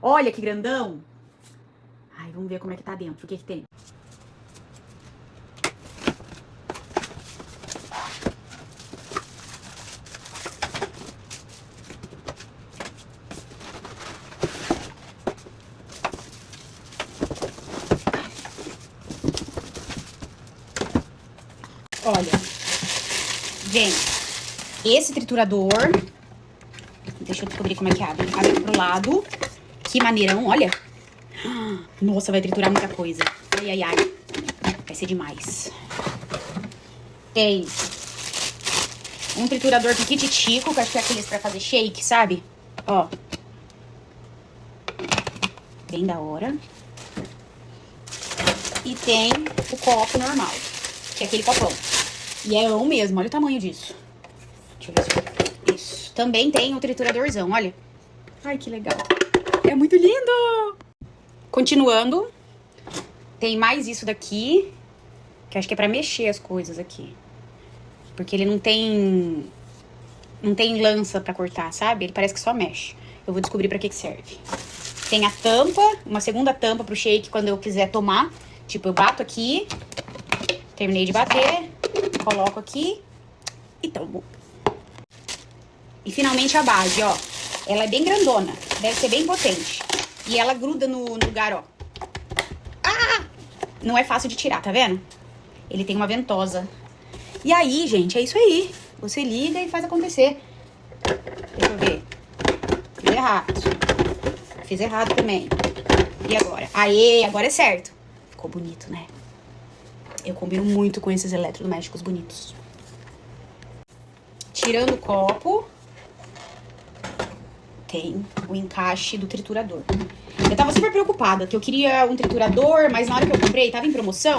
Olha que grandão. Ai, vamos ver como é que tá dentro. O que que tem? Olha, gente, esse triturador, deixa eu descobrir como é que abre. Abre pro lado, que maneirão, olha. Nossa, vai triturar muita coisa. Ai, ai, ai, vai ser demais. Tem um triturador piquititico, que acho que é aqueles pra fazer shake, sabe? Ó, bem da hora. E tem o copo normal, que é aquele copão. E é o mesmo, olha o tamanho disso. Deixa eu ver se... Isso. Também tem o trituradorzão, olha. Ai, que legal. É muito lindo! Continuando, tem mais isso daqui, que acho que é pra mexer as coisas aqui. Porque ele não tem lança pra cortar, sabe? Ele parece que só mexe. Eu vou descobrir pra que serve. Tem a tampa, uma segunda tampa pro shake quando eu quiser tomar. Tipo, eu bato aqui, terminei de bater, coloco aqui e tomo. E finalmente a base, ó. Ela é bem grandona, deve ser bem potente. E ela gruda no lugar, ó. Ah! Não é fácil de tirar, tá vendo? Ele tem uma ventosa. E aí, gente, é isso aí. Você liga e faz acontecer. Deixa eu ver. Fiz errado. Fiz errado também. E agora? Aê, agora é certo. Ficou bonito, né? Eu combino muito com esses eletrodomésticos bonitos. Tirando o copo, tem o encaixe do triturador. Eu tava super preocupada, que eu queria um triturador, mas na hora que eu comprei, tava em promoção.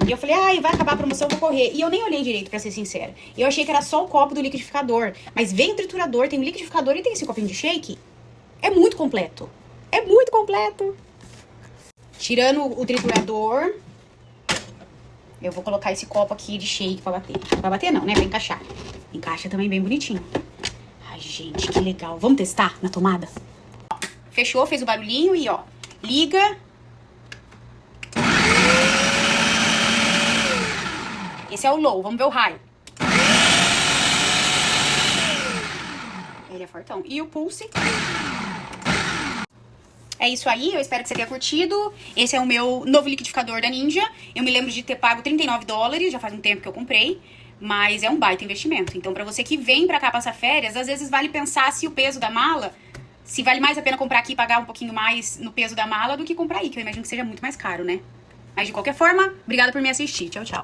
E eu falei, ai, vai acabar a promoção, vou correr. E eu nem olhei direito, pra ser sincera. E eu achei que era só o copo do liquidificador. Mas vem o triturador, tem o liquidificador e tem esse copinho de shake. É muito completo. É muito completo. Tirando o triturador, eu vou colocar esse copo aqui de shake pra bater. Pra bater não, né? Pra encaixar. Encaixa também bem bonitinho. Ai, gente, que legal. Vamos testar na tomada? Fechou, fez o barulhinho e, ó, liga. Esse é o low, vamos ver o high. Ele é fortão. E o pulse. É isso aí, eu espero que você tenha curtido. Esse é o meu novo liquidificador da Ninja. Eu me lembro de ter pago $39, já faz um tempo que eu comprei. Mas é um baita investimento. Então, pra você que vem pra cá passar férias, às vezes vale pensar se o peso da mala... Se vale mais a pena comprar aqui e pagar um pouquinho mais no peso da mala do que comprar aí, que eu imagino que seja muito mais caro, né? Mas de qualquer forma, obrigada por me assistir. Tchau, tchau.